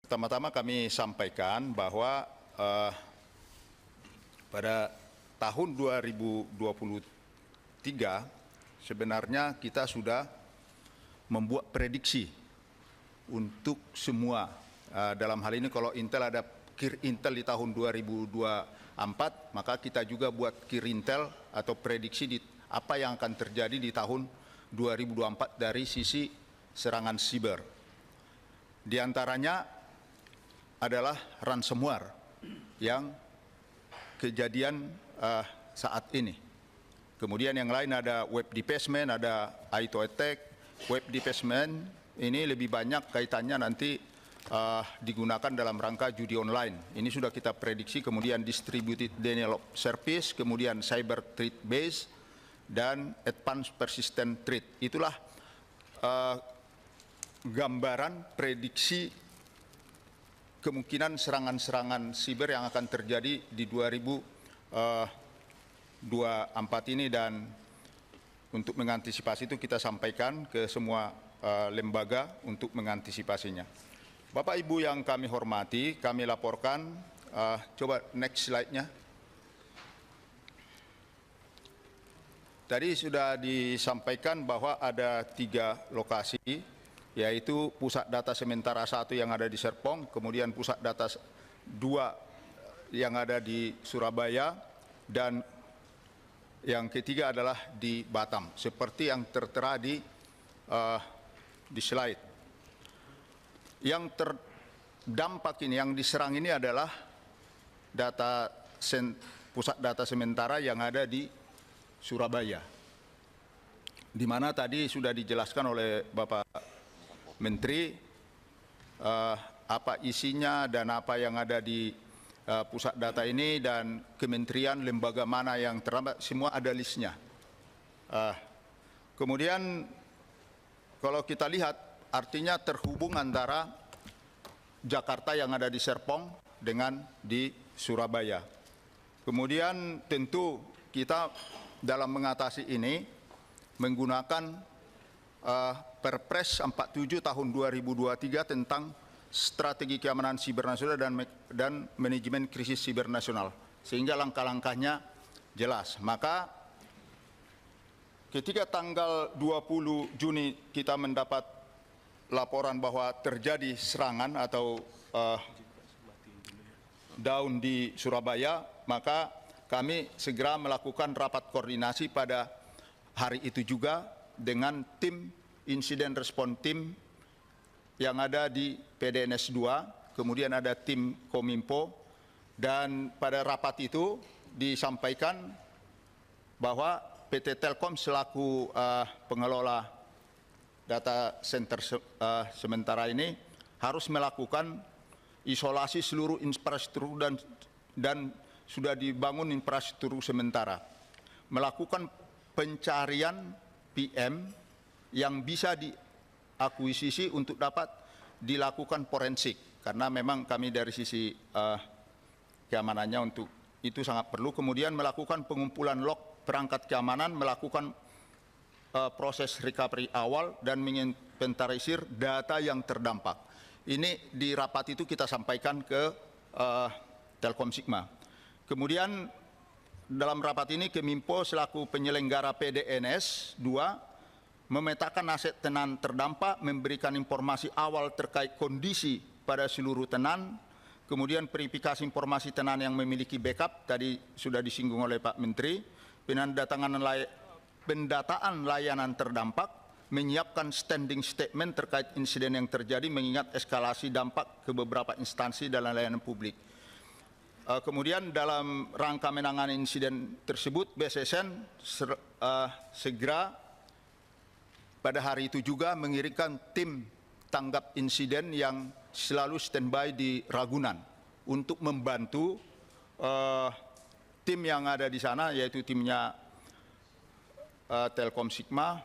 Pertama-tama kami sampaikan bahwa pada tahun 2023 sebenarnya kita sudah membuat prediksi untuk semua. Dalam hal ini kalau Intel ada KIR Intel di tahun 2024, maka kita juga buat KIR Intel atau prediksi di apa yang akan terjadi di tahun 2024 dari sisi serangan siber. Di antaranya adalah ransomware yang kejadian saat ini. Kemudian yang lain ada web defacement, ada ITO attack. Web defacement ini lebih banyak kaitannya nanti digunakan dalam rangka judi online. Ini sudah kita prediksi. Kemudian distributed denial of service, kemudian cyber threat base, dan advanced persistent threat. Itulah gambaran prediksi kemungkinan serangan-serangan siber yang akan terjadi di 2024 ini, dan untuk mengantisipasi itu kita sampaikan ke semua lembaga untuk mengantisipasinya. Bapak Ibu yang kami hormati, kami laporkan, coba next slide-nya. Tadi sudah disampaikan bahwa ada 3 lokasi, yaitu pusat data sementara 1 yang ada di Serpong, kemudian pusat data 2 yang ada di Surabaya, dan yang ketiga adalah di Batam, seperti yang tertera di slide. Yang terdampak ini, yang diserang ini adalah pusat data sementara yang ada di Surabaya, di mana tadi sudah dijelaskan oleh Bapak Menteri apa isinya dan apa yang ada di pusat data ini, dan kementerian lembaga mana yang terdampak, semua ada listnya. Kemudian kalau kita lihat, artinya terhubung antara Jakarta yang ada di Serpong dengan di Surabaya. Kemudian tentu kita dalam mengatasi ini menggunakan Perpres 47 tahun 2023 tentang strategi keamanan siber nasional dan manajemen krisis siber nasional, sehingga langkah-langkahnya jelas. Maka ketika tanggal 20 Juni kita mendapat laporan bahwa terjadi serangan atau down di Surabaya, maka kami segera melakukan rapat koordinasi pada hari itu juga dengan tim Insiden Respon Team yang ada di PDNS 2, kemudian ada tim Kominfo, dan pada rapat itu disampaikan bahwa PT Telkom selaku pengelola data center sementara ini harus melakukan isolasi seluruh infrastruktur dan sudah dibangun infrastruktur sementara, melakukan pencarian PM yang bisa diakuisisi untuk dapat dilakukan forensik, karena memang kami dari sisi keamanannya untuk itu sangat perlu. Kemudian melakukan pengumpulan log perangkat keamanan, melakukan proses recovery awal, dan menginventarisir data yang terdampak. Ini di rapat itu kita sampaikan ke Telkom Sigma. Kemudian dalam rapat ini Kominfo selaku penyelenggara PDNS 2 memetakan aset tenan terdampak, memberikan informasi awal terkait kondisi pada seluruh tenan, kemudian verifikasi informasi tenan yang memiliki backup, tadi sudah disinggung oleh Pak Menteri, pendataan layanan terdampak, menyiapkan standing statement terkait insiden yang terjadi mengingat eskalasi dampak ke beberapa instansi dalam layanan publik. Kemudian dalam rangka menangani insiden tersebut, BSSN segera pada hari itu juga mengirimkan tim tanggap insiden yang selalu standby di Ragunan untuk membantu tim yang ada di sana, yaitu timnya Telkom Sigma,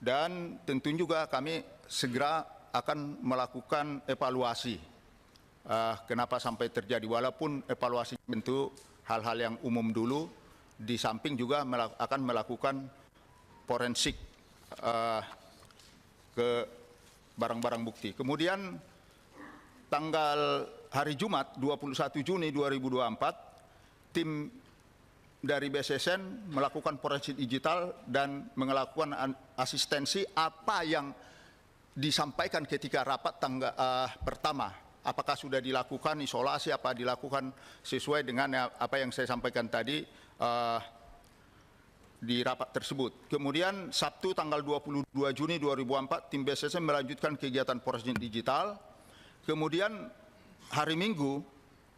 dan tentu juga kami segera akan melakukan evaluasi kenapa sampai terjadi, walaupun evaluasi tentu hal-hal yang umum dulu, di samping juga akan melakukan forensik ke barang-barang bukti. Kemudian tanggal hari Jumat 21 Juni 2024, tim dari BSSN melakukan forensik digital dan melakukan asistensi apa yang disampaikan ketika rapat pertama. Apakah sudah dilakukan isolasi, apa dilakukan sesuai dengan apa yang saya sampaikan tadi di rapat tersebut. Kemudian Sabtu tanggal 22 Juni 2004, tim BSSN melanjutkan kegiatan forensik digital. Kemudian hari Minggu,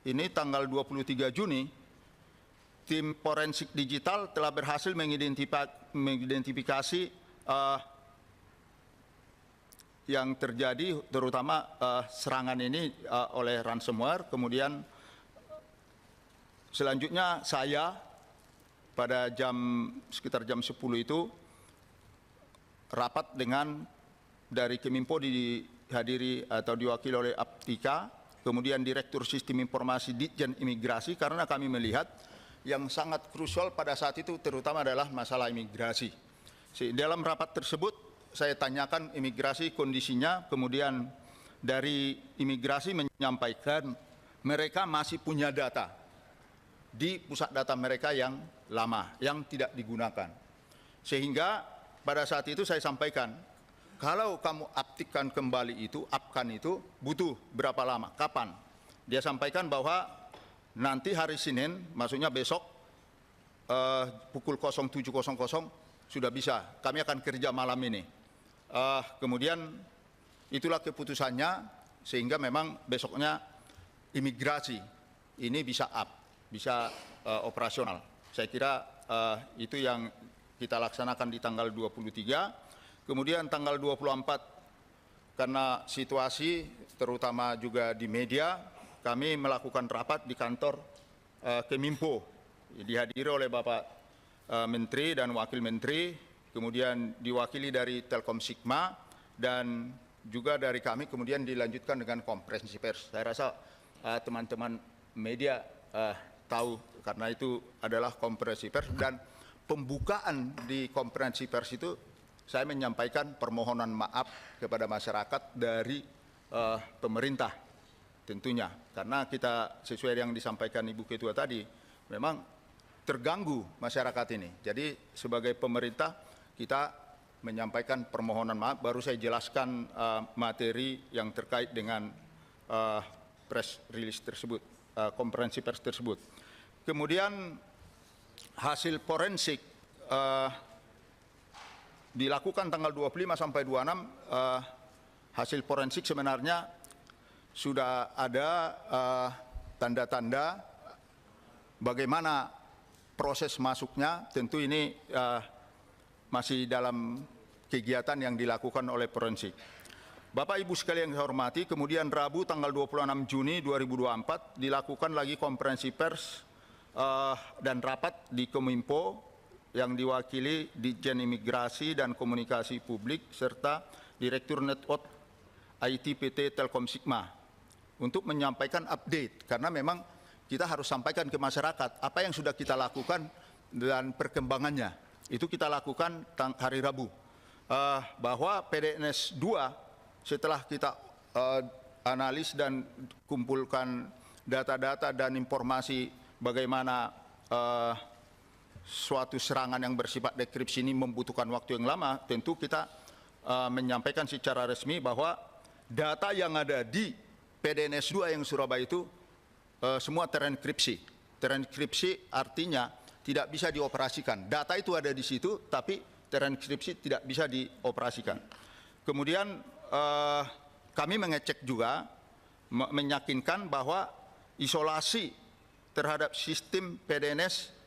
ini tanggal 23 Juni, tim forensik digital telah berhasil mengidentifikasi yang terjadi, terutama serangan ini oleh ransomware. Kemudian selanjutnya saya pada sekitar jam 10 itu rapat dengan dari Keminfo dihadiri atau diwakili oleh Aptika, kemudian Direktur Sistem Informasi Ditjen Imigrasi, karena kami melihat yang sangat krusial pada saat itu terutama adalah masalah imigrasi. Dalam rapat tersebut saya tanyakan imigrasi kondisinya, kemudian dari imigrasi menyampaikan mereka masih punya data di pusat data mereka yang lama, yang tidak digunakan. Sehingga pada saat itu saya sampaikan, kalau kamu upkan kembali itu, butuh berapa lama, kapan? Dia sampaikan bahwa nanti hari Senin, maksudnya besok, pukul 07.00 sudah bisa, kami akan kerja malam ini. Kemudian itulah keputusannya, sehingga memang besoknya imigrasi ini bisa bisa operasional. Saya kira itu yang kita laksanakan di tanggal 23. Kemudian tanggal 24, karena situasi terutama juga di media, kami melakukan rapat di kantor Keminfo, dihadiri oleh Bapak Menteri dan Wakil Menteri, kemudian diwakili dari Telkom Sigma, dan juga dari kami kemudian dilanjutkan dengan konferensi pers. Saya rasa teman-teman media tahu, karena itu adalah konferensi pers, dan pembukaan di konferensi pers itu saya menyampaikan permohonan maaf kepada masyarakat dari pemerintah tentunya, karena kita sesuai yang disampaikan Ibu Ketua tadi, memang terganggu masyarakat ini. Jadi sebagai pemerintah kita menyampaikan permohonan maaf, baru saya jelaskan materi yang terkait dengan press release tersebut, konferensi pers tersebut. Kemudian hasil forensik dilakukan tanggal 25 sampai 26, hasil forensik sebenarnya sudah ada tanda-tanda bagaimana proses masuknya. Tentu ini masih dalam kegiatan yang dilakukan oleh forensik. Bapak Ibu sekalian yang saya hormati, kemudian Rabu tanggal 26 Juni 2024 dilakukan lagi konferensi pers dan rapat di Kominfo yang diwakili Ditjen Imigrasi dan Komunikasi Publik serta Direktur Network IT PT Telkom Sigma untuk menyampaikan update, karena memang kita harus sampaikan ke masyarakat apa yang sudah kita lakukan dan perkembangannya. Itu kita lakukan hari Rabu, bahwa PDNS 2 setelah kita analis dan kumpulkan data-data dan informasi bagaimana suatu serangan yang bersifat dekripsi ini membutuhkan waktu yang lama, tentu kita menyampaikan secara resmi bahwa data yang ada di PDNS 2 yang Surabaya itu semua terenkripsi. Terenkripsi artinya tidak bisa dioperasikan. Data itu ada di situ, tapi terenkripsi tidak bisa dioperasikan. Kemudian kami mengecek juga, meyakinkan bahwa isolasi terhadap sistem PDNS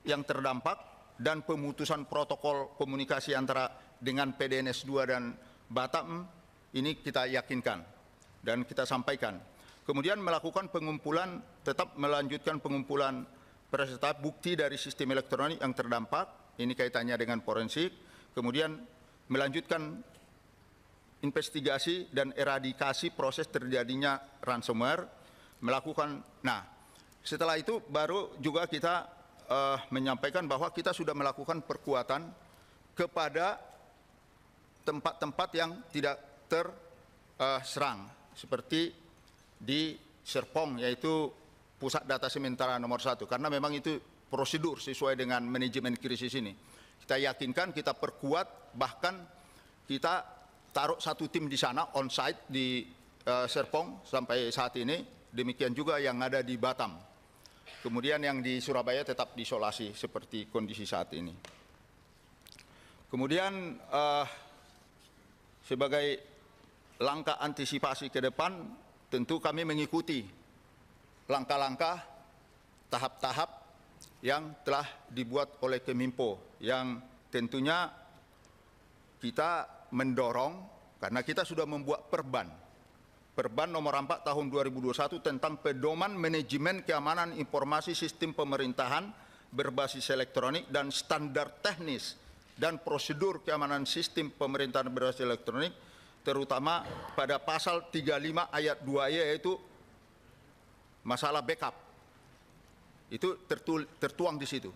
yang terdampak dan pemutusan protokol komunikasi antara dengan PDNS 2 dan Batam ini kita yakinkan dan kita sampaikan. Kemudian melakukan pengumpulan, tetap melanjutkan pengumpulan peserta bukti dari sistem elektronik yang terdampak, ini kaitannya dengan forensik. Kemudian melanjutkan investigasi dan eradikasi proses terjadinya ransomware, melakukan. Nah, setelah itu baru juga kita menyampaikan bahwa kita sudah melakukan perkuatan kepada tempat-tempat yang tidak serang, seperti di Serpong, yaitu pusat data sementara nomor 1, karena memang itu prosedur sesuai dengan manajemen krisis ini. Kita yakinkan, kita perkuat, bahkan kita taruh satu tim di sana, on-site di Serpong sampai saat ini, demikian juga yang ada di Batam. Kemudian yang di Surabaya tetap diisolasi seperti kondisi saat ini. Kemudian sebagai langkah antisipasi ke depan, tentu kami mengikuti langkah-langkah, tahap-tahap yang telah dibuat oleh Keminfo, yang tentunya kita mendorong, karena kita sudah membuat Perban nomor 4 tahun 2021 tentang pedoman manajemen keamanan informasi sistem pemerintahan berbasis elektronik dan standar teknis dan prosedur keamanan sistem pemerintahan berbasis elektronik, terutama pada pasal 35 ayat 2 yaitu masalah backup. Itu tertuang di situ,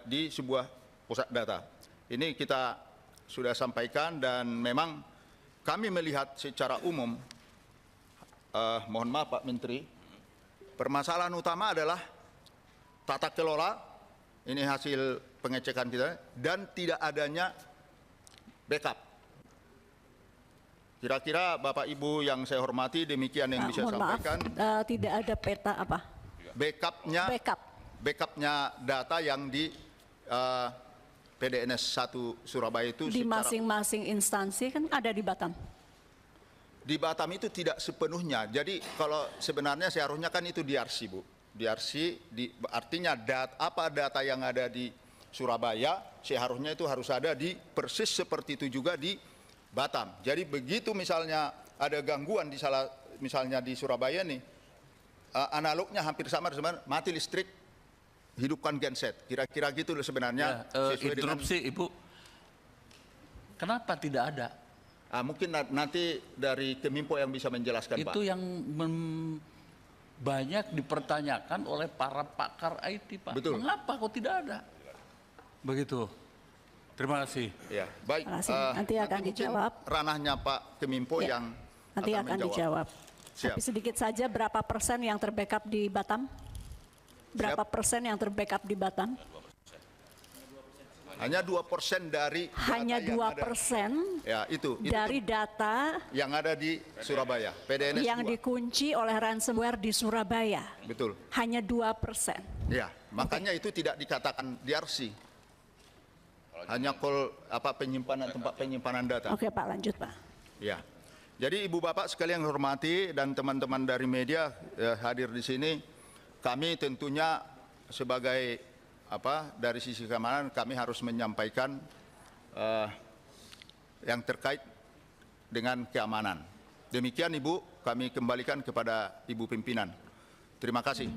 di sebuah pusat data. Ini kita sudah sampaikan, dan memang kami melihat secara umum, mohon maaf Pak Menteri, permasalahan utama adalah tata kelola, ini hasil pengecekan kita, dan tidak adanya backup. Kira-kira Bapak Ibu yang saya hormati, demikian yang bisa saya sampaikan. Tidak ada peta apa? Backupnya data yang di PDNS 1 Surabaya itu di masing-masing instansi kan ada di Batam. Di Batam itu tidak sepenuhnya. Jadi kalau sebenarnya seharusnya kan itu DRC, Bu. DRC artinya data yang ada di Surabaya seharusnya itu harus ada di persis seperti itu juga di Batam. Jadi begitu misalnya ada gangguan di misalnya di Surabaya nih, analognya hampir sama, mati listrik, hidupkan genset. Kira-kira gitu loh sebenarnya. Interupsi Ibu, kenapa tidak ada? Mungkin nanti dari Keminfo yang bisa menjelaskan, itu Pak. Itu yang banyak dipertanyakan oleh para pakar IT, Pak. Betul. Mengapa kok tidak ada? Begitu. Terima kasih. Ya, baik. Nanti akan dijawab. Ranahnya Pak Keminfo ya, yang nanti akan dijawab. Siap. Tapi sedikit saja, berapa persen yang terbackup di Batam? Berapa persen yang terbackup di Batam? Hanya 2% dari data hanya 2%. Ya, itu dari data yang ada di Surabaya, PDNS yang 2. dikunci oleh ransomware di Surabaya. Betul. Hanya 2%. Ya, makanya itu tidak dikatakan DRC. Hanya tempat penyimpanan data. Oke, Pak, lanjut, Pak. Ya. Jadi Ibu Bapak sekalian yang hormati dan teman-teman dari media hadir di sini, kami tentunya sebagai dari sisi keamanan kami harus menyampaikan yang terkait dengan keamanan. Demikian Ibu, kami kembalikan kepada Ibu pimpinan. Terima kasih.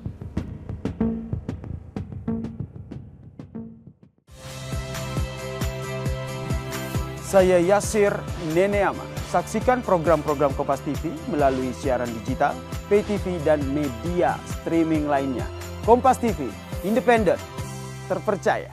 Saya Yasir Neneama. Saksikan program-program Kompas TV melalui siaran digital, pay TV, dan media streaming lainnya. Kompas TV, independen, terpercaya.